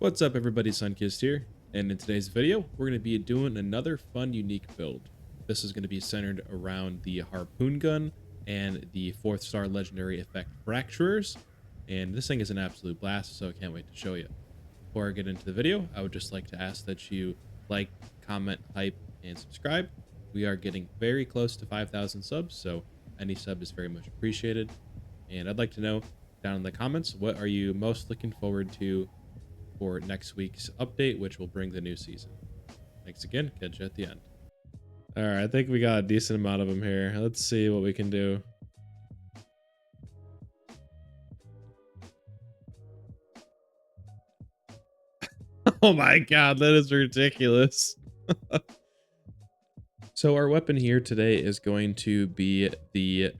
What's up everybody, Sunkissed here, and in today's video we're going to be doing another fun unique build. This is going to be centered around the Harpoon Gun and the 4th star legendary effect Fracturers, and this thing is an absolute blast, so I can't wait to show you. Before I get into the video, I would just like to ask that you like, comment, hype, and subscribe. We are getting very close to 5,000 subs, so any sub is very much appreciated. And I'd like to know down in the comments, what are you most looking forward to for next week's update, which will bring the new season. Thanks again. Catch you at the end. All right, I think we got a decent amount of them here. Let's see what we can do. Oh my god, that is ridiculous. So our weapon here today is going to be the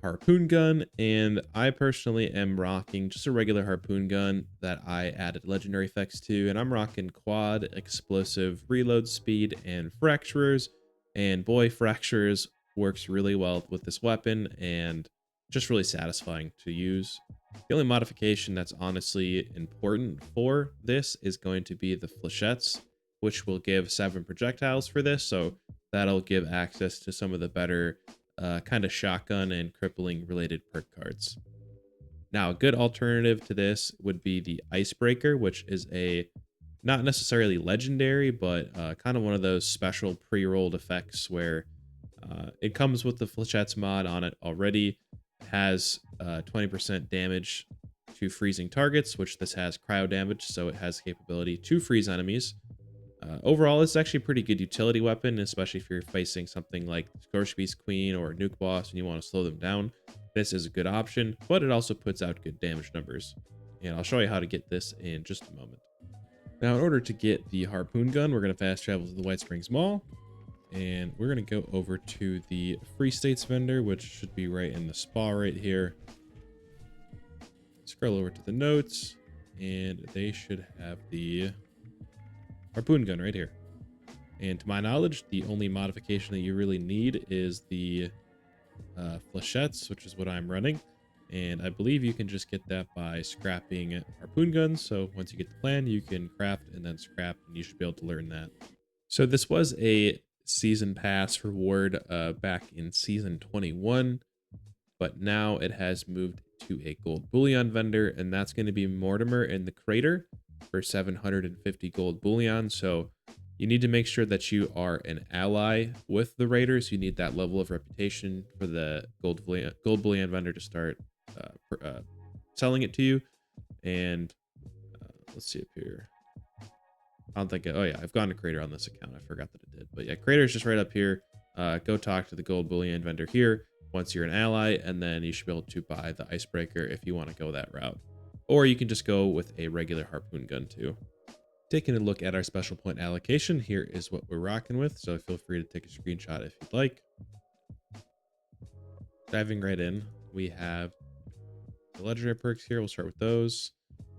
Harpoon Gun, and I personally am rocking just a regular Harpoon Gun that I added legendary effects to, and I'm rocking quad, explosive reload speed, and fracturers. And boy, fracturers works really well with this weapon and just really satisfying to use. The only modification that's honestly important for this is going to be the flechettes, which will give 7 projectiles for this, so that'll give access to some of the better kind of shotgun and crippling related perk cards. Now, a good alternative to this would be the Icebreaker, which is a not necessarily legendary, but kind of one of those special pre-rolled effects where it comes with the Flechettes mod on it already. It has 20% damage to freezing targets, which this has cryo damage, so it has capability to freeze enemies. Overall, it's actually a pretty good utility weapon, especially if you're facing something like Scorchbeast Queen or Nuke Boss and you want to slow them down. This is a good option, but it also puts out good damage numbers. And I'll show you how to get this in just a moment. Now, in order to get the Harpoon Gun, we're going to fast travel to the White Springs Mall. And we're going to go over to the Free States vendor, which should be right in the spa right here. Scroll over to the notes, and they should have the Harpoon Gun right here. And to my knowledge, the only modification that you really need is the flechettes, which is what I'm running. And I believe you can just get that by scrapping Harpoon Guns. So once you get the plan, you can craft and then scrap, and you should be able to learn that. So this was a season pass reward back in season 21, but now it has moved to a gold bullion vendor, and that's going to be Mortimer in the Crater for 750 gold bullion. So you need to make sure that you are an ally with the raiders. You need that level of reputation for the gold bullion vendor to start selling it to you. And let's see up here. I don't think oh yeah, I've gone to Crater on this account. I forgot that it did, but yeah, Crater is just right up here. Go talk to the gold bullion vendor here once you're an ally, and then you should be able to buy the Icebreaker if you want to go that route. Or you can just go with a regular Harpoon Gun too. Taking a look at our special point allocation, here is what we're rocking with, so feel free to take a screenshot if you'd like. Diving right in, we have the legendary perks here. We'll start with those.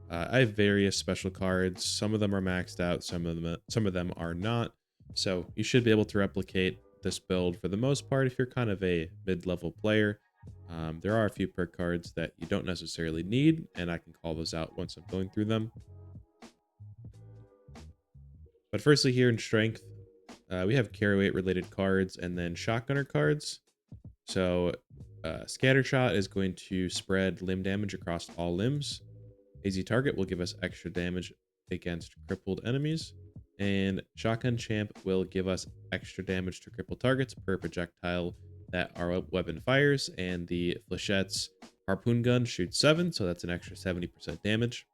I have various special cards. Some of them are maxed out, some of them are not. So you should be able to replicate this build for the most part if you're kind of a mid-level player. There are a few perk cards that you don't necessarily need, and I can call those out once I'm going through them. But firstly, here in strength, we have carry weight related cards and then shotgunner cards. So scatter shot is going to spread limb damage across all limbs. Easy target will give us extra damage against crippled enemies. And shotgun champ will give us extra damage to crippled targets per projectile that our weapon fires. And the flechette's Harpoon Gun shoots 7, so that's an extra 70% damage.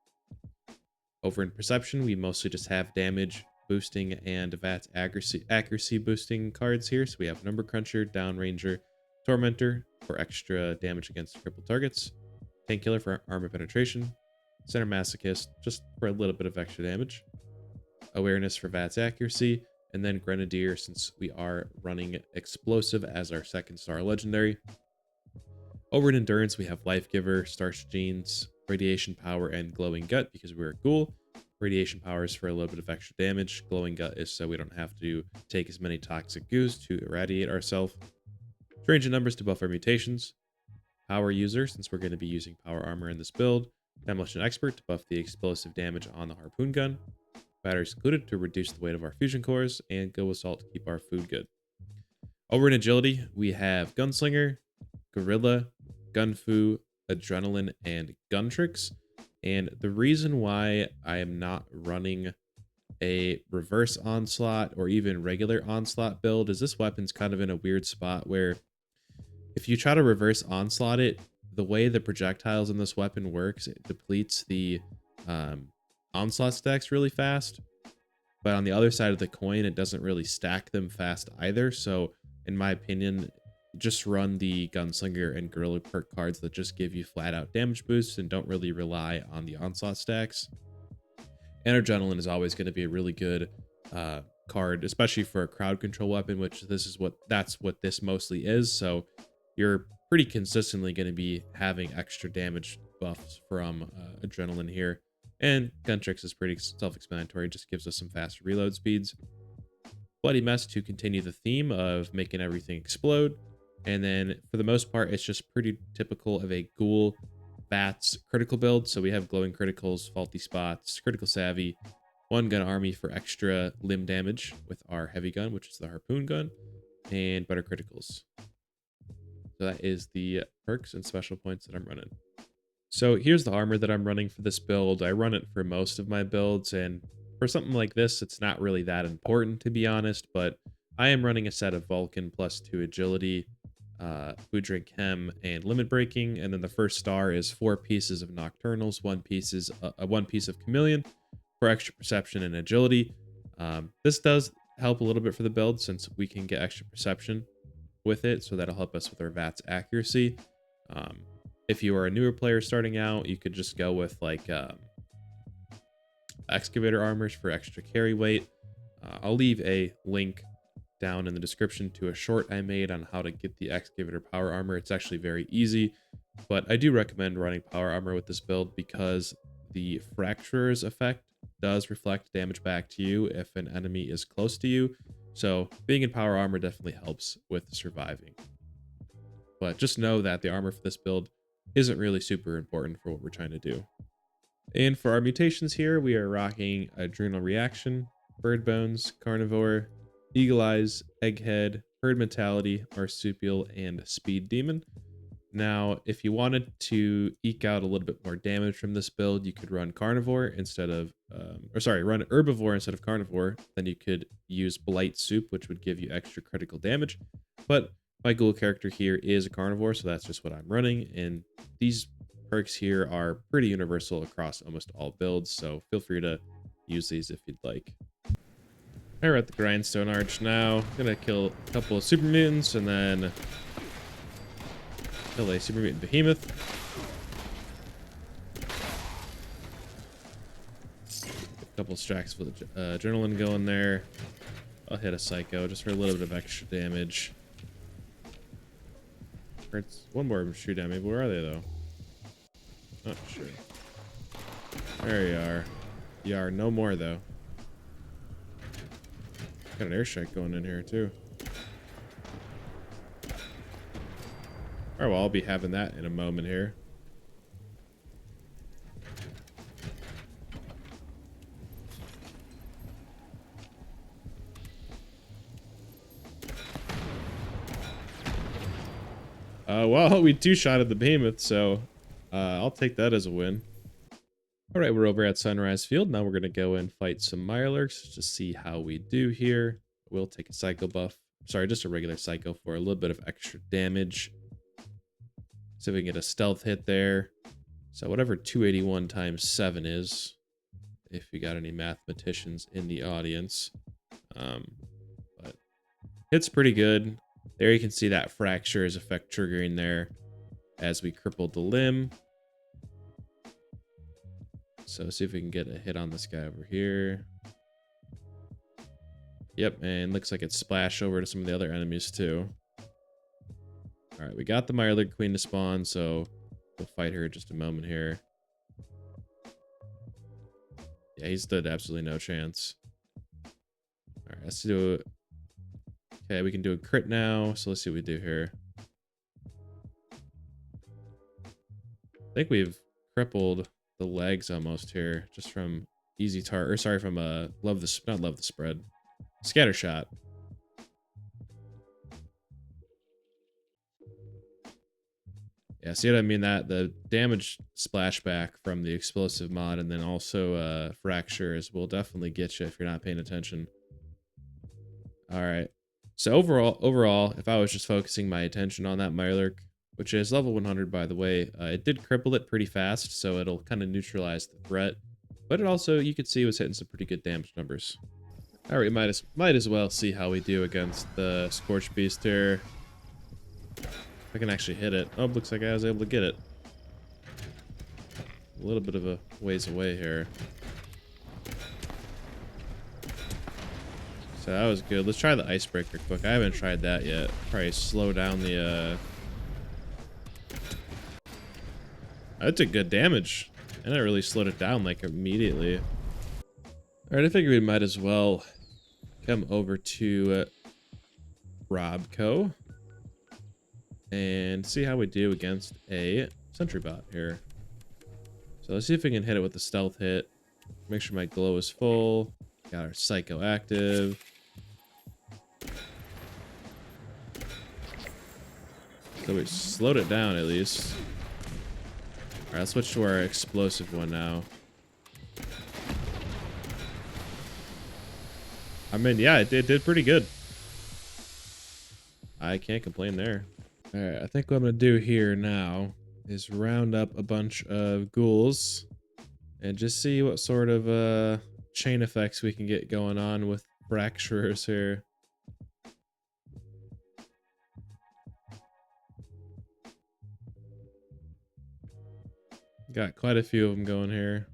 Over in perception, we mostly just have damage boosting and VATS accuracy boosting cards here. So we have Number Cruncher, Downranger, Tormentor for extra damage against crippled targets, Painkiller for armor penetration, Center Masochist just for a little bit of extra damage, Awareness for VATS accuracy, and then Grenadier since we are running Explosive as our 2nd star legendary. Over in Endurance, we have Life Giver, Starch Genes, Radiation Power, and Glowing Gut because we're a ghoul. Radiation Power is for a little bit of extra damage. Glowing Gut is so we don't have to take as many toxic goos to irradiate ourselves. Strange in numbers to buff our mutations. Power User, since we're going to be using power armor in this build. Demolition Expert to buff the explosive damage on the Harpoon Gun. Batteries included to reduce the weight of our fusion cores, and Go Assault to keep our food good. Over in Agility, we have Gunslinger, Gorilla, Gunfu, Adrenaline, and Gun Tricks. And the reason why I am not running a reverse onslaught or even regular onslaught build is this weapon's kind of in a weird spot where if you try to reverse onslaught it, the way the projectiles in this weapon works, it depletes the onslaught stacks really fast. But on the other side of the coin, it doesn't really stack them fast either. So in my opinion, just run the Gunslinger and Gorilla perk cards that just give you flat out damage boosts and don't really rely on the onslaught stacks. And Adrenaline is always going to be a really good card, especially for a crowd control weapon, which that's what this mostly is. So you're pretty consistently going to be having extra damage buffs from Adrenaline here. And Gun Tricks is pretty self-explanatory, just gives us some faster reload speeds. Bloody Mess to continue the theme of making everything explode. And then for the most part, it's just pretty typical of a Ghoul Bats critical build. So we have glowing criticals, faulty spots, critical savvy, one gun army for extra limb damage with our heavy gun, which is the Harpoon Gun, and better criticals. So that is the perks and special points that I'm running. So here's the armor that I'm running for this build. I run it for most of my builds, and for something like this, it's not really that important to be honest, but I am running a set of Vulcan plus 2 agility, food drink chem, and limit breaking, and then the first star is 4 pieces of nocturnals, one piece of chameleon for extra perception and agility. This does help a little bit for the build since we can get extra perception with it, so that'll help us with our VATS accuracy. If you are a newer player starting out, you could just go with like excavator armors for extra carry weight. I'll leave a link down in the description to a short I made on how to get the excavator power armor. It's actually very easy, but I do recommend running power armor with this build because the fracturers effect does reflect damage back to you if an enemy is close to you. So being in power armor definitely helps with surviving. But just know that the armor for this build isn't really super important for what we're trying to do. And for our mutations here, we are rocking Adrenal Reaction, Bird Bones, Carnivore, Eagle Eyes, Egghead, Herd Mentality, Marsupial, and Speed Demon. Now, if you wanted to eke out a little bit more damage from this build, you could run Carnivore instead of, run Herbivore instead of Carnivore. Then you could use Blight Soup, which would give you extra critical damage. But my ghoul character here is a Carnivore, so that's just what I'm running. And these perks here are pretty universal across almost all builds, so feel free to use these if you'd like. We're at the Grindstone Arch now. Gonna kill a couple of super mutants and then kill a super mutant behemoth. A couple stacks with adrenaline going there. I'll hit a psycho just for a little bit of extra damage. Hurts one more shoot at me, but where are they though? Not sure. There you are. You are no more though. Got an airstrike going in here too. Alright, well, I'll be having that in a moment here. Well, we two-shotted the behemoth, so I'll take that as a win. Alright, we're over at Sunrise Field. Now we're going to go and fight some Mirelurks to see how we do here. We'll take a Psycho buff. Sorry, just a regular Psycho for a little bit of extra damage. See if we can get a stealth hit there. So whatever 281 times 7 is, if you got any mathematicians in the audience. But it's pretty good. There you can see that fractures effect triggering there as we crippled the limb. So see if we can get a hit on this guy over here. Yep, and looks like it splashed over to some of the other enemies too. All right, we got the Mirelurk Queen to spawn, so we'll fight her in just a moment here. Yeah, he stood absolutely no chance. All right, let's do it. Okay, we can do a crit now, so let's see what we do here. I think we've crippled the legs almost here, just from easy tar, or sorry, from not love the spread, scatter shot. Yeah, see what I mean? That the damage splashback from the explosive mod, and then also fractures will definitely get you if you're not paying attention. All right. So overall, if I was just focusing my attention on that Mirelurk, which is level 100 by the way, it did cripple it pretty fast, so it'll kind of neutralize the threat. But it also, you could see, was hitting some pretty good damage numbers. All right, might as well see how we do against the Scorch Beast here. If I can actually hit it. Oh, looks like I was able to get it. A little bit of a ways away here. So that was good. Let's try the icebreaker quick. I haven't tried that yet. Probably slow down the That did good damage. And I really slowed it down like immediately. Alright, I figured we might as well come over to Robco and see how we do against a sentry bot here. So let's see if we can hit it with the stealth hit. Make sure my glow is full. Got our psycho active. So we slowed it down at least. Alright, let's switch to our explosive one now. I mean, yeah, it did pretty good. I can't complain there. Alright, I think what I'm going to do here now is round up a bunch of ghouls and just see what sort of chain effects we can get going on with fracturers here. Got quite a few of them going here.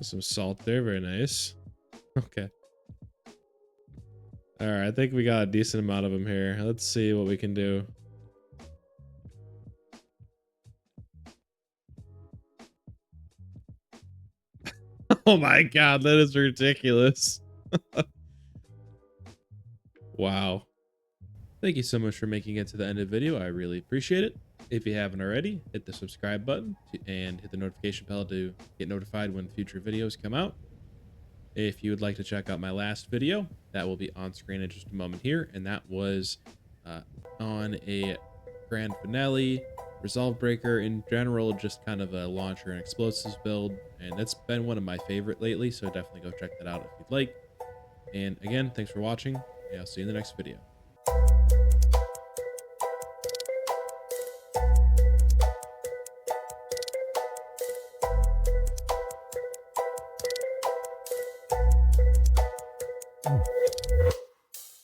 Some salt there, very nice. Okay. All right, I think we got a decent amount of them here. Let's see what we can do. Oh my god, that is ridiculous. Wow. Thank you so much for making it to the end of the video. I really appreciate it. If you haven't already, hit the subscribe button and hit the notification bell to get notified when future videos come out. If you would like to check out my last video, that will be on screen in just a moment here. And that was on a grand finale, resolve breaker, in general, just kind of a launcher and explosives build. And it's been one of my favorite lately, so definitely go check that out if you'd like. And again, thanks for watching, and I'll see you in the next video.